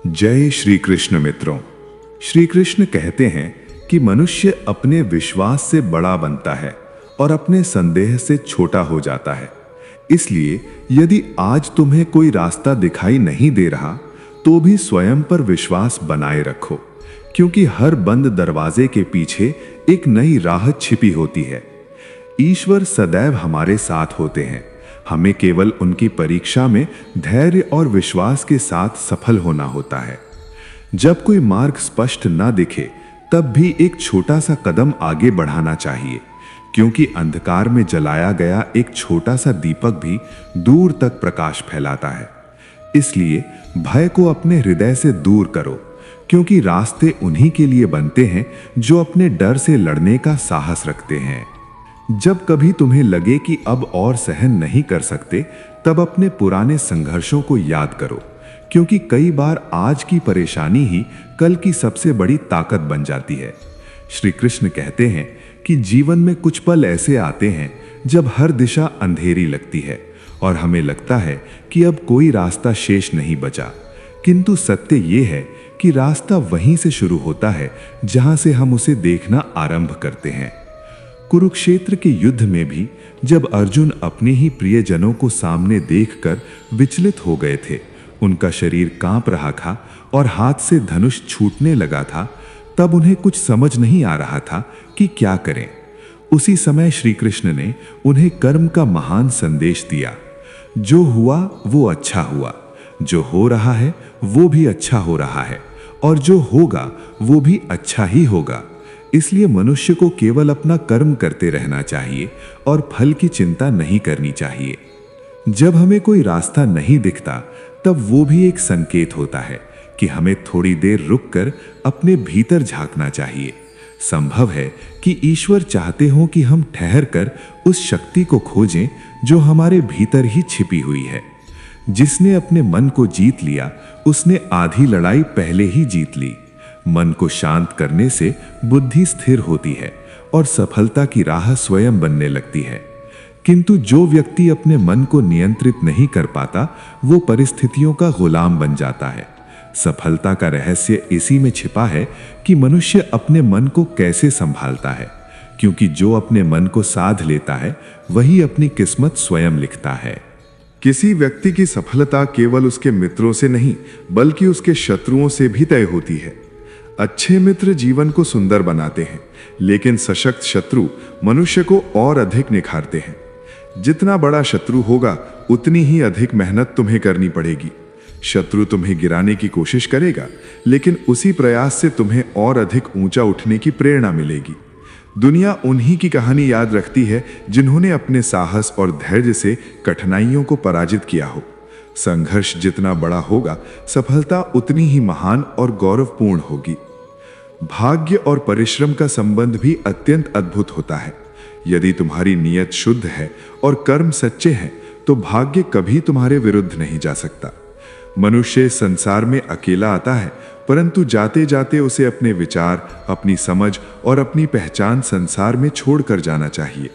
जय श्री कृष्ण मित्रों। श्री कृष्ण कहते हैं कि मनुष्य अपने विश्वास से बड़ा बनता है और अपने संदेह से छोटा हो जाता है। इसलिए यदि आज तुम्हें कोई रास्ता दिखाई नहीं दे रहा तो भी स्वयं पर विश्वास बनाए रखो, क्योंकि हर बंद दरवाजे के पीछे एक नई राह छिपी होती है। ईश्वर सदैव हमारे साथ होते हैं, हमें केवल उनकी परीक्षा में धैर्य और विश्वास के साथ सफल होना होता है। जब कोई मार्ग स्पष्ट ना दिखे तब भी एक छोटा सा कदम आगे बढ़ाना चाहिए, क्योंकि अंधकार में जलाया गया एक छोटा सा दीपक भी दूर तक प्रकाश फैलाता है। इसलिए भय को अपने हृदय से दूर करो, क्योंकि रास्ते उन्हीं के लिए बनते हैं जो अपने डर से लड़ने का साहस रखते हैं। जब कभी तुम्हें लगे कि अब और सहन नहीं कर सकते, तब अपने पुराने संघर्षों को याद करो, क्योंकि कई बार आज की परेशानी ही कल की सबसे बड़ी ताकत बन जाती है। श्री कृष्ण कहते हैं कि जीवन में कुछ पल ऐसे आते हैं जब हर दिशा अंधेरी लगती है और हमें लगता है कि अब कोई रास्ता शेष नहीं बचा, किंतु सत्य ये है कि रास्ता वहीं से शुरू होता है जहां से हम उसे देखना आरंभ करते हैं। कुरुक्षेत्र के युद्ध में भी जब अर्जुन अपने ही प्रियजनों को सामने देखकर विचलित हो गए थे, उनका शरीर कांप रहा था और हाथ से धनुष छूटने लगा था, तब उन्हें कुछ समझ नहीं आ रहा था कि क्या करें। उसी समय श्री कृष्ण ने उन्हें कर्म का महान संदेश दिया। जो हुआ वो अच्छा हुआ, जो हो रहा है वो भी अच्छा हो रहा है, और जो होगा वो भी अच्छा ही होगा। इसलिए मनुष्य को केवल अपना कर्म करते रहना चाहिए और फल की चिंता नहीं करनी चाहिए। जब हमें कोई रास्ता नहीं दिखता तब वो भी एक संकेत होता है कि हमें थोड़ी देर रुककर अपने भीतर झांकना चाहिए। संभव है कि ईश्वर चाहते हो कि हम ठहर कर उस शक्ति को खोजें जो हमारे भीतर ही छिपी हुई है। जिसने अपने मन को जीत लिया उसने आधी लड़ाई पहले ही जीत ली। मन को शांत करने से बुद्धि स्थिर होती है और सफलता की राह स्वयं बनने लगती है। किंतु जो व्यक्ति अपने मन को नियंत्रित नहीं कर पाता वो परिस्थितियों का गुलाम बन जाता है। सफलता का रहस्य इसी में छिपा है कि मनुष्य अपने मन को कैसे संभालता है, क्योंकि जो अपने मन को साध लेता है वही अपनी किस्मत स्वयं लिखता है। किसी व्यक्ति की सफलता केवल उसके मित्रों से नहीं बल्कि उसके शत्रुओं से भी तय होती है। अच्छे मित्र जीवन को सुंदर बनाते हैं, लेकिन सशक्त शत्रु मनुष्य को और अधिक निखारते हैं। जितना बड़ा शत्रु होगा उतनी ही अधिक मेहनत तुम्हें करनी पड़ेगी। शत्रु तुम्हें गिराने की कोशिश करेगा, लेकिन उसी प्रयास से तुम्हें और अधिक ऊंचा उठने की प्रेरणा मिलेगी। दुनिया उन्हीं की कहानी याद रखती है जिन्होंने अपने साहस और धैर्य से कठिनाइयों को पराजित किया हो। संघर्ष जितना बड़ा होगा, सफलता उतनी ही महान और गौरवपूर्ण होगी। भाग्य और परिश्रम का संबंध भी अत्यंत अद्भुत होता है। यदि तुम्हारी नीयत शुद्ध है और कर्म सच्चे हैं तो भाग्य कभी तुम्हारे विरुद्ध नहीं जा सकता। मनुष्य संसार में अकेला आता है, परंतु जाते जाते उसे अपने विचार, अपनी समझ और अपनी पहचान संसार में छोड़कर जाना चाहिए।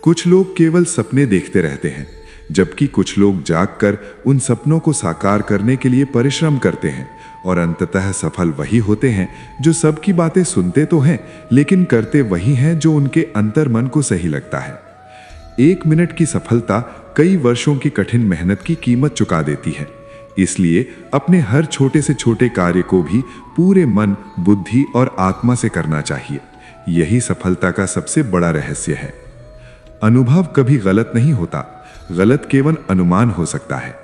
कुछ लोग केवल सपने देखते रहते हैं, जबकि कुछ लोग जागकर उन सपनों को साकार करने के लिए परिश्रम करते हैं, और अंततः सफल वही होते हैं जो सबकी बातें सुनते तो हैं लेकिन करते वही हैं जो उनके अंतर्मन को सही लगता है। 1 मिनट की सफलता कई वर्षों की कठिन मेहनत की कीमत चुका देती है। इसलिए अपने हर छोटे से छोटे कार्य को भी पूरे मन, बुद्धि और आत्मा से करना चाहिए। यही सफलता का सबसे बड़ा रहस्य है। अनुभव कभी गलत नहीं होता, गलत केवल अनुमान हो सकता है।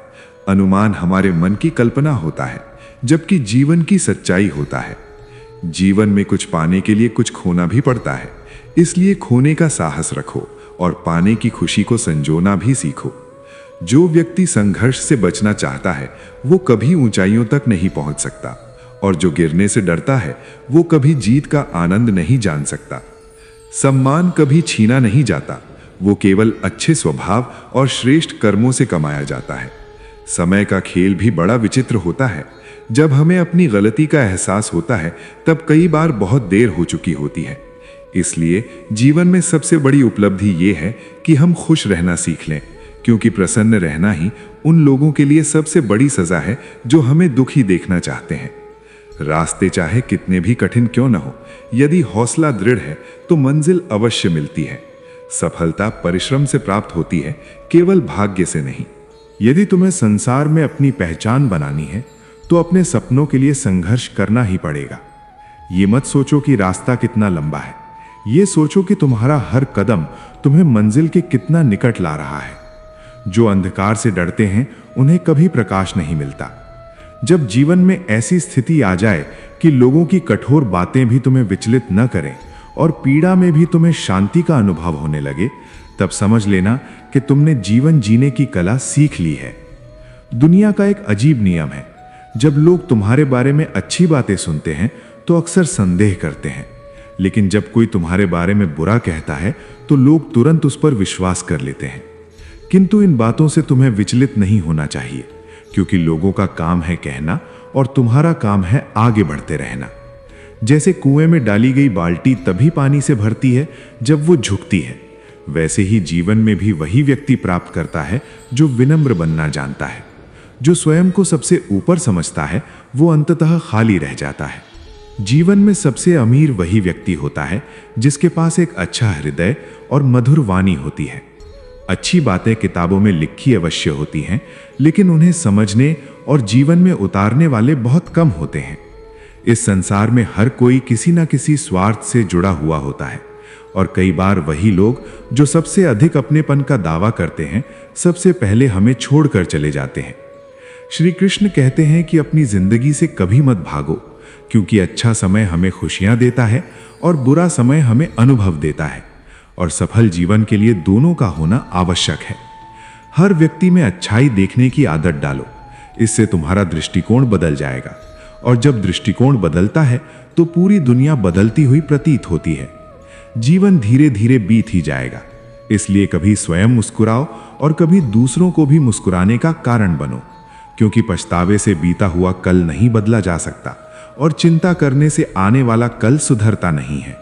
अनुमान हमारे मन की कल्पना होता है, जबकि जीवन की सच्चाई होता है। जीवन में कुछ पाने के लिए कुछ खोना भी पड़ता है, इसलिए खोने का साहस रखो और पाने की खुशी को संजोना भी सीखो। जो व्यक्ति संघर्ष से बचना चाहता है वो कभी ऊंचाइयों तक नहीं पहुंच सकता, और जो गिरने से डरता है वो कभी जीत का आनंद नहीं जान सकता। सम्मान कभी छीना नहीं जाता, वो केवल अच्छे स्वभाव और श्रेष्ठ कर्मों से कमाया जाता है। समय का खेल भी बड़ा विचित्र होता है। जब हमें अपनी गलती का एहसास होता है तब कई बार बहुत देर हो चुकी होती है। इसलिए जीवन में सबसे बड़ी उपलब्धि ये है कि हम खुश रहना सीख लें, क्योंकि प्रसन्न रहना ही उन लोगों के लिए सबसे बड़ी सजा है जो हमें दुखी देखना चाहते हैं। रास्ते चाहे कितने भी कठिन क्यों न हो, यदि हौसला दृढ़ है तो मंजिल अवश्य मिलती है। सफलता परिश्रम से प्राप्त होती है, केवल भाग्य से नहीं। यदि तुम्हें संसार में अपनी पहचान बनानी है तो अपने सपनों के लिए संघर्ष करना ही पड़ेगा। ये मत सोचो कि रास्ता कितना लंबा है, ये सोचो कि तुम्हारा हर कदम तुम्हें मंजिल के कितना निकट ला रहा है। जो अंधकार से डरते हैं उन्हें कभी प्रकाश नहीं मिलता। जब जीवन में ऐसी स्थिति आ जाए कि लोगों की कठोर बातें भी तुम्हें विचलित न करें और पीड़ा में भी तुम्हें शांति का अनुभव होने लगे, तब समझ लेना कि तुमने जीवन जीने की कला सीख ली है। दुनिया का एक अजीब नियम है, जब लोग तुम्हारे बारे में अच्छी बातें सुनते हैं तो अक्सर संदेह करते हैं, लेकिन जब कोई तुम्हारे बारे में बुरा कहता है तो लोग तुरंत उस पर विश्वास कर लेते हैं। किंतु इन बातों से तुम्हें विचलित नहीं होना चाहिए, क्योंकि लोगों का काम है कहना और तुम्हारा काम है आगे बढ़ते रहना। जैसे कुएं में डाली गई बाल्टी तभी पानी से भरती है जब वो झुकती है, वैसे ही जीवन में भी वही व्यक्ति प्राप्त करता है जो विनम्र बनना जानता है। जो स्वयं को सबसे ऊपर समझता है वो अंततः खाली रह जाता है। जीवन में सबसे अमीर वही व्यक्ति होता है जिसके पास एक अच्छा हृदय और मधुर वाणी होती है। अच्छी बातें किताबों में लिखी अवश्य होती हैं, लेकिन उन्हें समझने और जीवन में उतारने वाले बहुत कम होते हैं। इस संसार में हर कोई किसी न किसी स्वार्थ से जुड़ा हुआ होता है, और कई बार वही लोग जो सबसे अधिक अपनेपन का दावा करते हैं सबसे पहले हमें छोड़कर चले जाते हैं। श्री कृष्ण कहते हैं कि अपनी जिंदगी से कभी मत भागो, क्योंकि अच्छा समय हमें खुशियां देता है और बुरा समय हमें अनुभव देता है, और सफल जीवन के लिए दोनों का होना आवश्यक है। हर व्यक्ति में अच्छाई देखने की आदत डालो, इससे तुम्हारा दृष्टिकोण बदल जाएगा, और जब दृष्टिकोण बदलता है तो पूरी दुनिया बदलती हुई प्रतीत होती है। जीवन धीरे धीरे बीत ही जाएगा, इसलिए कभी स्वयं मुस्कुराओ और कभी दूसरों को भी मुस्कुराने का कारण बनो, क्योंकि पछतावे से बीता हुआ कल नहीं बदला जा सकता और चिंता करने से आने वाला कल सुधरता नहीं है।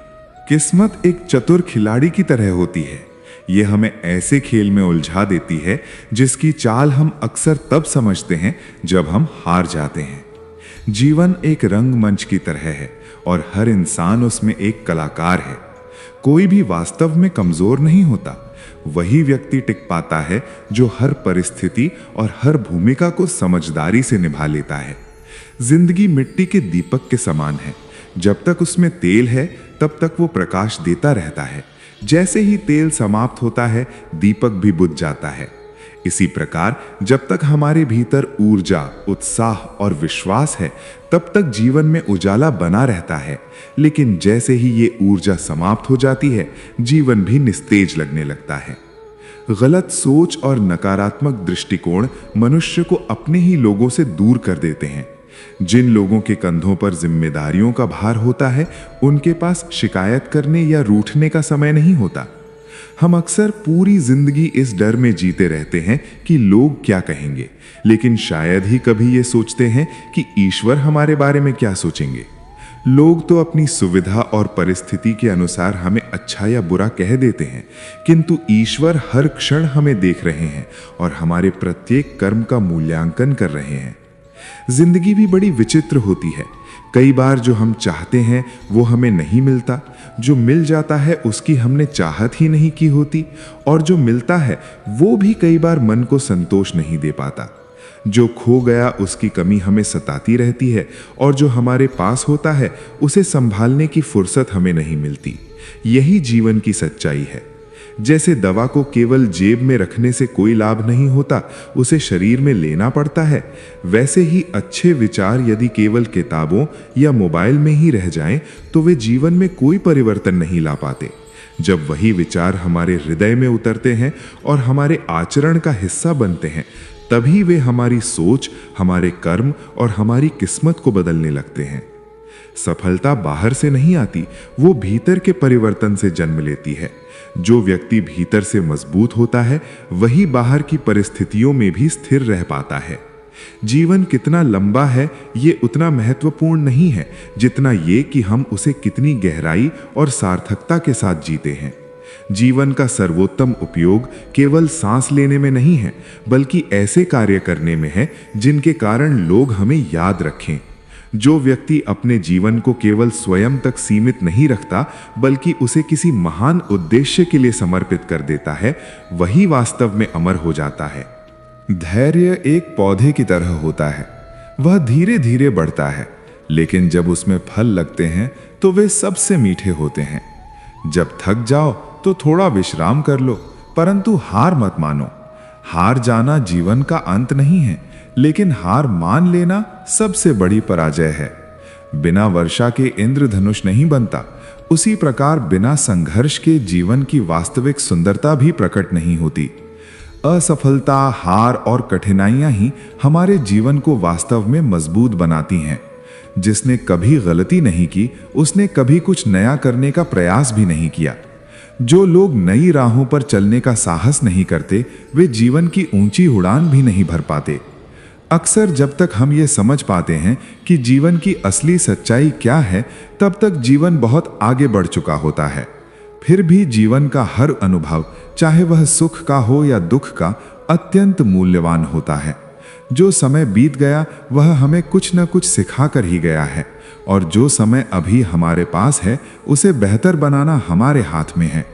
किस्मत एक चतुर खिलाड़ी की तरह होती है। यह हमें ऐसे खेल में उलझा देती है जिसकी चाल हम अक्सर तब समझते हैं जब हम हार जाते हैं। जीवन एक रंगमंच की तरह है और हर इंसान उसमें एक कलाकार है। कोई भी वास्तव में कमजोर नहीं होता। वही व्यक्ति टिक पाता है जो हर परिस्थिति और हर भूमिका को समझदारी से निभा लेता है। जिंदगी मिट्टी के दीपक के समान है। जब तक उसमें तेल है तब तक वो प्रकाश देता रहता है। जैसे ही तेल समाप्त होता है, दीपक भी बुझ जाता है। इसी प्रकार जब तक हमारे भीतर ऊर्जा, उत्साह और विश्वास है, तब तक जीवन में उजाला बना रहता है। लेकिन जैसे ही ये ऊर्जा समाप्त हो जाती है, जीवन भी निस्तेज लगने लगता है। गलत सोच और नकारात्मक दृष्टिकोण मनुष्य को अपने ही लोगों से दूर कर देते हैं। जिन लोगों के कंधों पर जिम्मेदारियों का भार होता है, उनके पास शिकायत करने या रूठने का समय नहीं होता। हम अक्सर पूरी जिंदगी इस डर में जीते रहते हैं कि लोग क्या कहेंगे, लेकिन शायद ही कभी ये सोचते हैं कि ईश्वर हमारे बारे में क्या सोचेंगे। लोग तो अपनी सुविधा और परिस्थिति के अनुसार हमें अच्छा या बुरा कह देते हैं, किंतु ईश्वर हर क्षण हमें देख रहे हैं और हमारे प्रत्येक कर्म का मूल्यांकन कर रहे हैं। जिंदगी भी बड़ी विचित्र होती है। कई बार जो हम चाहते हैं वो हमें नहीं मिलता, जो मिल जाता है उसकी हमने चाहत ही नहीं की होती, और जो मिलता है वो भी कई बार मन को संतोष नहीं दे पाता। जो खो गया उसकी कमी हमें सताती रहती है, और जो हमारे पास होता है उसे संभालने की फुर्सत हमें नहीं मिलती। यही जीवन की सच्चाई है। जैसे दवा को केवल जेब में रखने से कोई लाभ नहीं होता, उसे शरीर में लेना पड़ता है, वैसे ही अच्छे विचार यदि केवल किताबों या मोबाइल में ही रह जाएं, तो वे जीवन में कोई परिवर्तन नहीं ला पाते। जब वही विचार हमारे हृदय में उतरते हैं और हमारे आचरण का हिस्सा बनते हैं, तभी वे हमारी सोच, हमारे कर्म और हमारी किस्मत को बदलने लगते हैं। सफलता बाहर से नहीं आती, वो भीतर के परिवर्तन से जन्म लेती है। जो व्यक्ति भीतर से मजबूत होता है, वही बाहर की परिस्थितियों में भी स्थिर रह पाता है। जीवन कितना लंबा है ये उतना महत्वपूर्ण नहीं है जितना ये कि हम उसे कितनी गहराई और सार्थकता के साथ जीते हैं। जीवन का सर्वोत्तम उपयोग केवल सांस लेने में नहीं है, बल्कि ऐसे कार्य करने में है जिनके कारण लोग हमें याद रखें। जो व्यक्ति अपने जीवन को केवल स्वयं तक सीमित नहीं रखता, बल्कि उसे किसी महान उद्देश्य के लिए समर्पित कर देता है, वही वास्तव में अमर हो जाता है। धैर्य एक पौधे की तरह होता है। वह धीरे धीरे बढ़ता है, लेकिन जब उसमें फल लगते हैं तो वे सबसे मीठे होते हैं। जब थक जाओ तो थोड़ा विश्राम कर लो, परंतु हार मत मानो। हार जाना जीवन का अंत नहीं है, लेकिन हार मान लेना सबसे बड़ी पराजय है। बिना वर्षा के इंद्रधनुष नहीं बनता, उसी प्रकार बिना संघर्ष के जीवन की वास्तविक सुंदरता भी प्रकट नहीं होती। असफलता, हार और कठिनाइयां ही हमारे जीवन को वास्तव में मजबूत बनाती हैं। जिसने कभी गलती नहीं की, उसने कभी कुछ नया करने का प्रयास भी नहीं किया। जो लोग नई राहों पर चलने का साहस नहीं करते, वे जीवन की ऊंची उड़ान भी नहीं भर पाते। अक्सर जब तक हम ये समझ पाते हैं कि जीवन की असली सच्चाई क्या है, तब तक जीवन बहुत आगे बढ़ चुका होता है। फिर भी जीवन का हर अनुभव, चाहे वह सुख का हो या दुख का, अत्यंत मूल्यवान होता है। जो समय बीत गया वह हमें कुछ न कुछ सिखा कर ही गया है, और जो समय अभी हमारे पास है उसे बेहतर बनाना हमारे हाथ में है।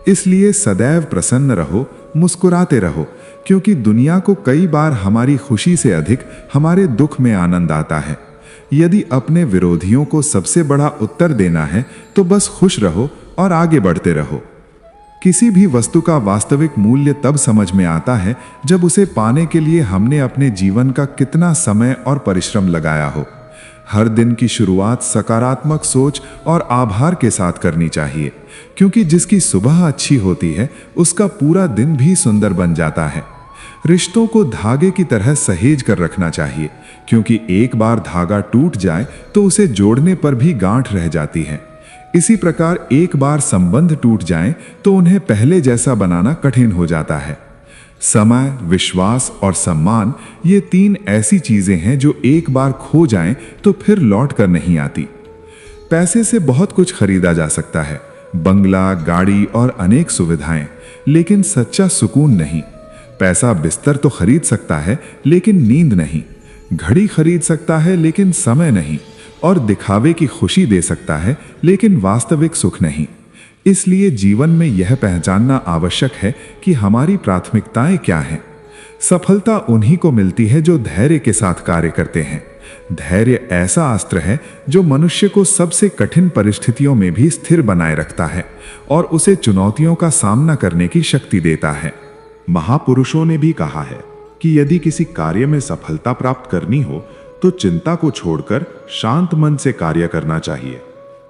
इसलिए सदैव प्रसन्न रहो, मुस्कुराते रहो, क्योंकि दुनिया को कई बार हमारी खुशी से अधिक हमारे दुख में आनंद आता है। यदि अपने विरोधियों को सबसे बड़ा उत्तर देना है तो बस खुश रहो और आगे बढ़ते रहो। किसी भी वस्तु का वास्तविक मूल्य तब समझ में आता है जब उसे पाने के लिए हमने अपने जीवन का कितना समय और परिश्रम लगाया हो। हर दिन की शुरुआत सकारात्मक सोच और आभार के साथ करनी चाहिए, क्योंकि जिसकी सुबह अच्छी होती है उसका पूरा दिन भी सुंदर बन जाता है। रिश्तों को धागे की तरह सहेज कर रखना चाहिए, क्योंकि एक बार धागा टूट जाए तो उसे जोड़ने पर भी गांठ रह जाती है। इसी प्रकार एक बार संबंध टूट जाएं तो उन्हें पहले जैसा बनाना कठिन हो जाता है। समय, विश्वास और सम्मान, ये तीन ऐसी चीजें हैं जो एक बार खो जाएं तो फिर लौट कर नहीं आती। पैसे से बहुत कुछ खरीदा जा सकता है, बंगला, गाड़ी और अनेक सुविधाएं, लेकिन सच्चा सुकून नहीं। पैसा बिस्तर तो खरीद सकता है, लेकिन नींद नहीं। घड़ी खरीद सकता है, लेकिन समय नहीं। और दिखावे की खुशी दे सकता है, लेकिन वास्तविक सुख नहीं। इसलिए जीवन में यह पहचानना आवश्यक है कि हमारी प्राथमिकताएं क्या हैं। सफलता उन्हीं को मिलती है जो धैर्य के साथ कार्य करते हैं। धैर्य ऐसा अस्त्र है जो मनुष्य को सबसे कठिन परिस्थितियों में भी स्थिर बनाए रखता है और उसे चुनौतियों का सामना करने की शक्ति देता है। महापुरुषों ने भी कहा है कि यदि किसी कार्य में सफलता प्राप्त करनी हो तो चिंता को छोड़कर शांत मन से कार्य करना चाहिए।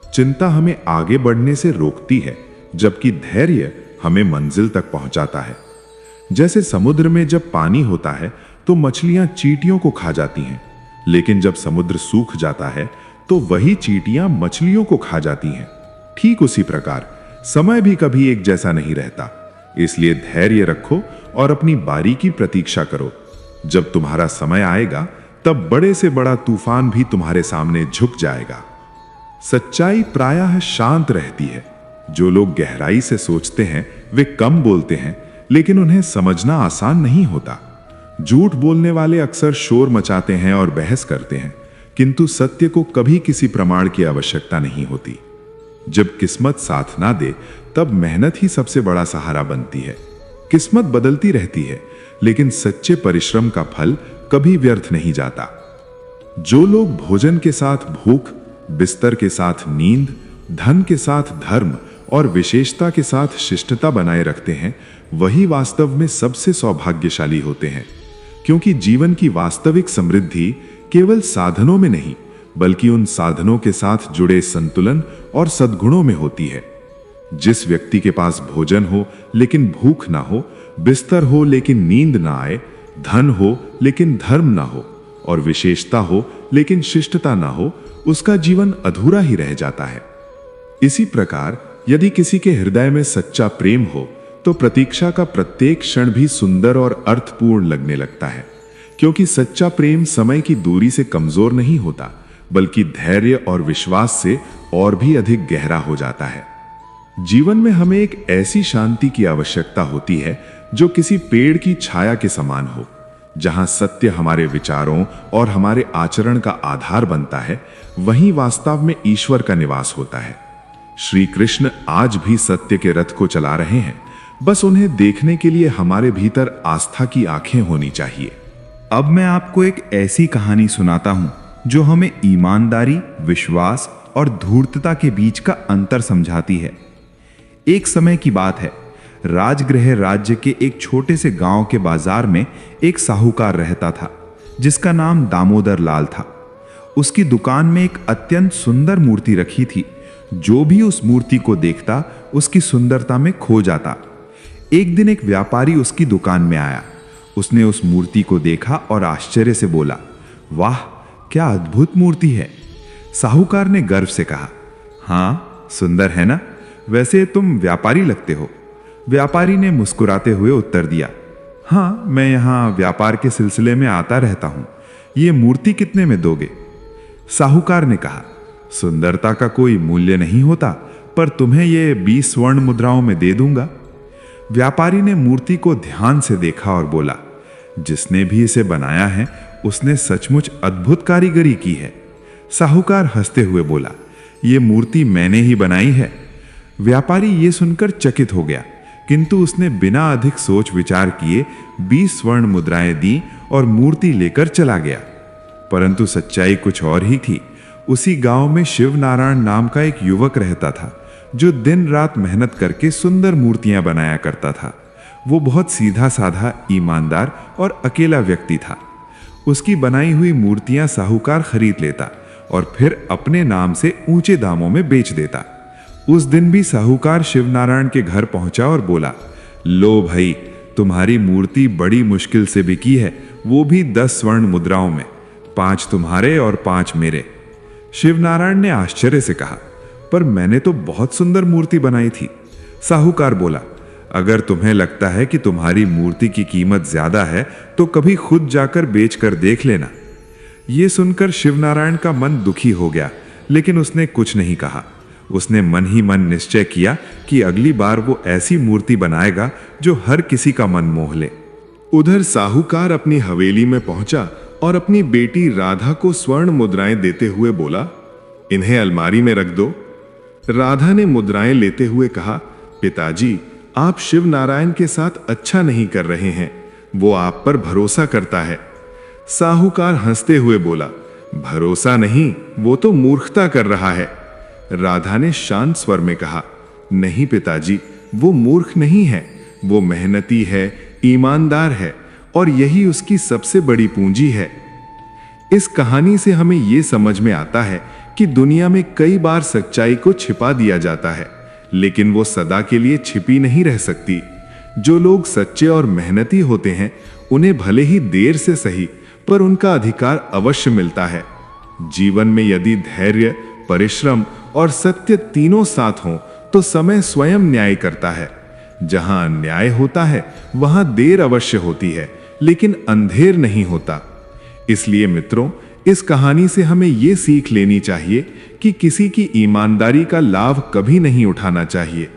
चिंता हमें आगे बढ़ने से रोकती है, जबकि धैर्य हमें मंजिल तक पहुंचाता है। जैसे समुद्र में जब पानी होता है तो मछलियां चींटियों को खा जाती हैं, लेकिन जब समुद्र सूख जाता है तो वही चींटियां मछलियों को खा जाती हैं। ठीक उसी प्रकार समय भी कभी एक जैसा नहीं रहता। इसलिए धैर्य रखो और अपनी बारी की प्रतीक्षा करो। जब तुम्हारा समय आएगा तब बड़े से बड़ा तूफान भी तुम्हारे सामने झुक जाएगा। सच्चाई प्रायः शांत रहती है। जो लोग गहराई से सोचते हैं वे कम बोलते हैं, लेकिन उन्हें समझना आसान नहीं होता। झूठ बोलने वाले अक्सर शोर मचाते हैं और बहस करते हैं, किंतु सत्य को कभी किसी प्रमाण की आवश्यकता नहीं होती। जब किस्मत साथ ना दे तब मेहनत ही सबसे बड़ा सहारा बनती है। किस्मत बदलती रहती है, लेकिन सच्चे परिश्रम का फल कभी व्यर्थ नहीं जाता। जो लोग भोजन के साथ भूख, बिस्तर के साथ नींद, धन के साथ धर्म और विशेषता के साथ शिष्टता बनाए रखते हैं, वही वास्तव में सबसे सौभाग्यशाली होते हैं। क्योंकि जीवन की वास्तविक समृद्धि केवल साधनों में नहीं, बल्कि उन साधनों के साथ जुड़े संतुलन और सद्गुणों में होती है। जिस व्यक्ति के पास भोजन हो लेकिन भूख ना हो, बिस्तर हो लेकिन नींद ना आए, धन हो लेकिन धर्म ना हो और विशेषता हो लेकिन शिष्टता ना हो, उसका जीवन अधूरा ही रह जाता है। इसी प्रकार यदि किसी के हृदय में सच्चा प्रेम हो तो प्रतीक्षा का प्रत्येक क्षण भी सुंदर और अर्थपूर्ण लगने लगता है, क्योंकि सच्चा प्रेम समय की दूरी से कमजोर नहीं होता, बल्कि धैर्य और विश्वास से और भी अधिक गहरा हो जाता है। जीवन में हमें एक ऐसी शांति की आवश्यकता होती है जो किसी पेड़ की छाया के समान हो, जहां सत्य हमारे विचारों और हमारे आचरण का आधार बनता है, वहीं वास्तव में ईश्वर का निवास होता है। श्री कृष्ण आज भी सत्य के रथ को चला रहे हैं, बस उन्हें देखने के लिए हमारे भीतर आस्था की आंखें होनी चाहिए। अब मैं आपको एक ऐसी कहानी सुनाता हूं जो हमें ईमानदारी, विश्वास और धूर्तता के बीच का अंतर समझाती है। एक समय की बात है, राजगृह राज्य के एक छोटे से गांव के बाजार में एक साहूकार रहता था जिसका नाम दामोदर लाल था। उसकी दुकान में एक अत्यंत सुंदर मूर्ति रखी थी। जो भी उस मूर्ति को देखता उसकी सुंदरता में खो जाता। एक दिन एक व्यापारी उसकी दुकान में आया। उसने उस मूर्ति को देखा और आश्चर्य से बोला, वाह, क्या अद्भुत मूर्ति है। साहूकार ने गर्व से कहा, हाँ, सुंदर है ना? वैसे तुम व्यापारी लगते हो। व्यापारी ने मुस्कुराते हुए उत्तर दिया, हाँ, मैं यहां व्यापार के सिलसिले में आता रहता हूं। ये मूर्ति कितने में दोगे? साहूकार ने कहा, सुंदरता का कोई मूल्य नहीं होता, पर तुम्हें ये 20 स्वर्ण मुद्राओं में दे दूंगा। व्यापारी ने मूर्ति को ध्यान से देखा और बोला, जिसने भी इसे बनाया है उसने सचमुच अद्भुत कारीगरी की है। साहूकार हंसते हुए बोला, ये मूर्ति मैंने ही बनाई है। व्यापारी ये सुनकर चकित हो गया, किंतु उसने बिना अधिक सोच विचार किए 20 स्वर्ण मुद्राएं दी और मूर्ति लेकर चला गया। परंतु सच्चाई कुछ और ही थी। उसी गांव में शिव नारायण नाम का एक युवक रहता था जो दिन रात मेहनत करके सुंदर मूर्तियां बनाया करता था। वो बहुत सीधा साधा, ईमानदार और अकेला व्यक्ति था। उसकी बनाई हुई मूर्तियां साहूकार खरीद लेता और फिर अपने नाम से ऊंचे दामों में बेच देता। उस दिन भी साहूकार शिवनारायण के घर पहुंचा और बोला, लो भाई, तुम्हारी मूर्ति बड़ी मुश्किल से बिकी है, वो भी 10 स्वर्ण मुद्राओं में। 5 तुम्हारे और 5 मेरे। शिवनारायण ने आश्चर्य से कहा, पर मैंने तो बहुत सुंदर मूर्ति बनाई थी। साहूकार बोला, अगर तुम्हें लगता है कि तुम्हारी मूर्ति की कीमत ज्यादा है तो कभी खुद जाकर बेचकर देख लेना। यह सुनकर शिवनारायण का मन दुखी हो गया, लेकिन उसने कुछ नहीं कहा। उसने मन ही मन निश्चय किया कि अगली बार वो ऐसी मूर्ति बनाएगा जो हर किसी का मन मोह ले। उधर साहूकार अपनी हवेली में पहुंचा और अपनी बेटी राधा को स्वर्ण मुद्राएं देते हुए बोला, इन्हें अलमारी में रख दो। राधा ने मुद्राएं लेते हुए कहा, पिताजी, आप शिव नारायण के साथ अच्छा नहीं कर रहे हैं। वो आप पर भरोसा करता है। साहूकार हंसते हुए बोला, भरोसा नहीं, वो तो मूर्खता कर रहा है। राधा ने शांत स्वर में कहा, नहीं पिताजी, वो मूर्ख नहीं है, वो मेहनती है, ईमानदार है और यही उसकी सबसे बड़ी पूंजी है। इस कहानी से हमें यह समझ में आता है कि दुनिया में कई बार सच्चाई को छिपा दिया जाता है, लेकिन वो सदा के लिए छिपी नहीं रह सकती। जो लोग सच्चे और मेहनती होते हैं उन्हें भले ही देर से सही, पर उनका अधिकार अवश्य मिलता है। जीवन में यदि धैर्य, परिश्रम और सत्य तीनों साथ हों तो समय स्वयं न्याय करता है। जहां अन्याय होता है वहां देर अवश्य होती है, लेकिन अंधेर नहीं होता। इसलिए मित्रों, इस कहानी से हमें यह सीख लेनी चाहिए कि किसी की ईमानदारी का लाभ कभी नहीं उठाना चाहिए।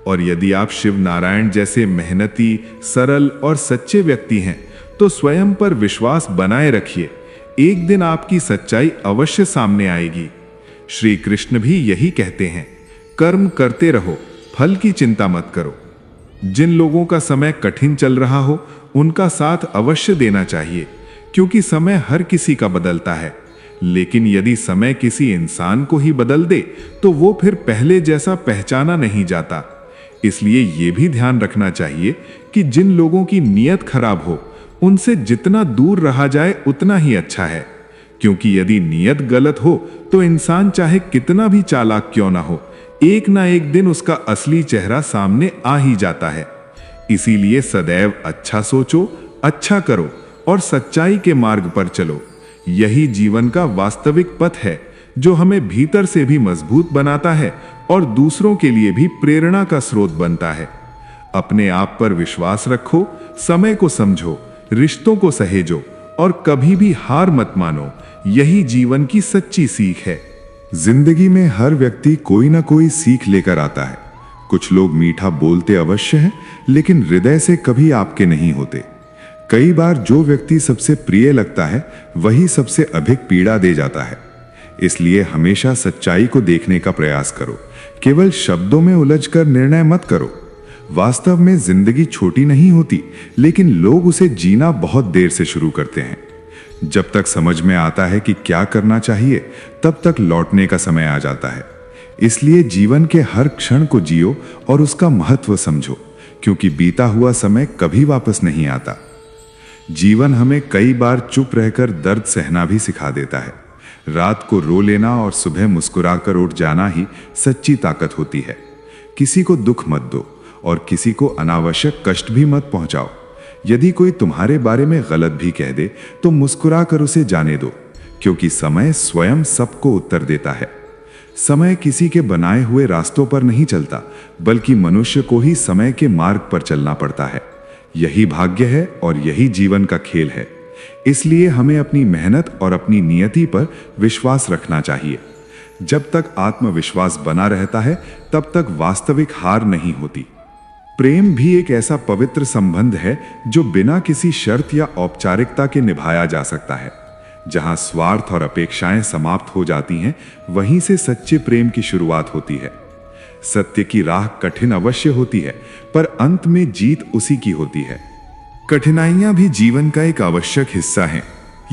और यदि आप शिव नारायण जैसे मेहनती, सरल और सच्चे व्यक्ति हैं तो स्वयं पर विश्वास बनाए रखिए। एक दिन आपकी सच्चाई अवश्य सामने आएगी। श्री कृष्ण भी यही कहते हैं, कर्म करते रहो, फल की चिंता मत करो। जिन लोगों का समय कठिन चल रहा हो उनका साथ अवश्य देना चाहिए, क्योंकि समय हर किसी का बदलता है। लेकिन यदि समय किसी इंसान को ही बदल दे तो वो फिर पहले जैसा पहचाना नहीं जाता। इसलिए ये भी ध्यान रखना चाहिए कि जिन लोगों की नीयत खराब हो उनसे जितना दूर रहा जाए उतना ही अच्छा है, क्योंकि यदि नीयत गलत हो तो इंसान चाहे कितना भी चालाक क्यों ना हो, एक ना एक दिन उसका असली चेहरा सामने आ ही जाता है। इसीलिए सदैव अच्छा सोचो, अच्छा करो और सच्चाई के मार्ग पर चलो। यही जीवन का वास्तविक पथ है जो हमें भीतर से भी मजबूत बनाता है और दूसरों के लिए भी प्रेरणा का स्रोत बनता है। अपने आप पर विश्वास रखो, समय को समझो, रिश्तों को सहेजो और कभी भी हार मत मानो। यही जीवन की सच्ची सीख है। जिंदगी में हर व्यक्ति कोई ना कोई सीख लेकर आता है। कुछ लोग मीठा बोलते अवश्य हैं, लेकिन हृदय से कभी आपके नहीं होते। कई बार जो व्यक्ति सबसे प्रिय लगता है वही सबसे अधिक पीड़ा दे जाता है। इसलिए हमेशा सच्चाई को देखने का प्रयास करो, केवल शब्दों में उलझकर निर्णय मत करो। वास्तव में जिंदगी छोटी नहीं होती, लेकिन लोग उसे जीना बहुत देर से शुरू करते हैं। जब तक समझ में आता है कि क्या करना चाहिए, तब तक लौटने का समय आ जाता है। इसलिए जीवन के हर क्षण को जियो और उसका महत्व समझो, क्योंकि बीता हुआ समय कभी वापस नहीं आता। जीवन हमें कई बार चुप रहकर दर्द सहना भी सिखा देता है। रात को रो लेना और सुबह मुस्कुराकर उठ जाना ही सच्ची ताकत होती है। किसी को दुख मत दो और किसी को अनावश्यक कष्ट भी मत पहुंचाओ। यदि कोई तुम्हारे बारे में गलत भी कह दे तो मुस्कुराकर उसे जाने दो, क्योंकि समय स्वयं सबको उत्तर देता है। समय किसी के बनाए हुए रास्तों पर नहीं चलता, बल्कि मनुष्य को ही समय के मार्ग पर चलना पड़ता है। यही भाग्य है और यही जीवन का खेल है। इसलिए हमें अपनी मेहनत और अपनी नियति पर विश्वास रखना चाहिए। जब तक आत्मविश्वास बना रहता है, तब तक वास्तविक हार नहीं होती। प्रेम भी एक ऐसा पवित्र संबंध है जो बिना किसी शर्त या औपचारिकता के निभाया जा सकता है। जहां स्वार्थ और अपेक्षाएं समाप्त हो जाती हैं, वहीं से सच्चे प्रेम की शुरुआत होती है। सत्य की राह कठिन अवश्य होती है, पर अंत में जीत उसी की होती है। कठिनाइयां भी जीवन का एक आवश्यक हिस्सा हैं।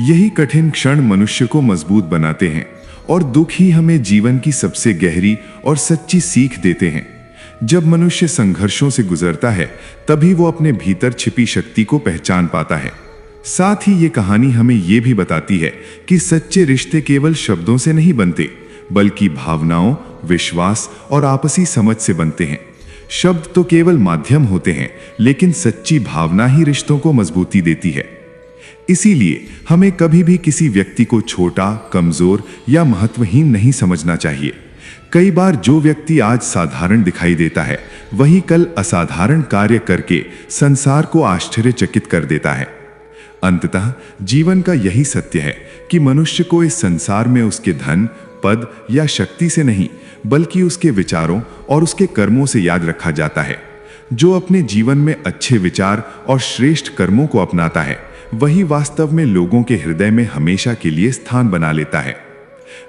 यही कठिन क्षण मनुष्य को मजबूत बनाते हैं और दुख ही हमें जीवन की सबसे गहरी और सच्ची सीख देते हैं। जब मनुष्य संघर्षों से गुजरता है, तभी वो अपने भीतर छिपी शक्ति को पहचान पाता है। साथ ही ये कहानी हमें ये भी बताती है कि सच्चे रिश्ते केवल शब्दों से नहीं बनते, बल्कि भावनाओं, विश्वास और आपसी समझ से बनते हैं। शब्द तो केवल माध्यम होते हैं, लेकिन सच्ची भावना ही रिश्तों को मजबूती देती है। इसीलिए हमें कभी भी किसी व्यक्ति को छोटा, कमजोर या महत्वहीन नहीं समझना चाहिए। कई बार जो व्यक्ति आज साधारण दिखाई देता है, वही कल असाधारण कार्य करके संसार को आश्चर्यचकित कर देता है। अंततः जीवन का यही सत्य है कि मनुष्य को इस संसार में उसके धन, पद या शक्ति से नहीं, बल्कि उसके विचारों और उसके कर्मों से याद रखा जाता है। जो अपने जीवन में अच्छे विचार और श्रेष्ठ कर्मों को अपनाता है, वही वास्तव में लोगों के हृदय में हमेशा के लिए स्थान बना लेता है।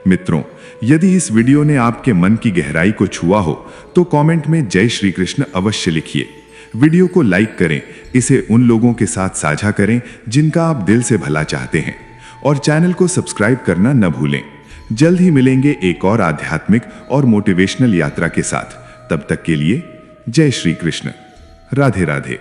मित्रों, यदि इस वीडियो ने आपके मन की गहराई को छुआ हो, तो कमेंट में जय श्री कृष्ण अवश्य लिखिए। वीडियो को लाइक करें, इसे उन लोगों के साथ साझा करें जिनका आप दिल से भला चाहते हैं, और चैनल को सब्सक्राइब करना न भूलें। जल्द ही मिलेंगे एक और आध्यात्मिक और मोटिवेशनल यात्रा के साथ। तब तक के लिए जय श्री कृष्ण। राधे राधे।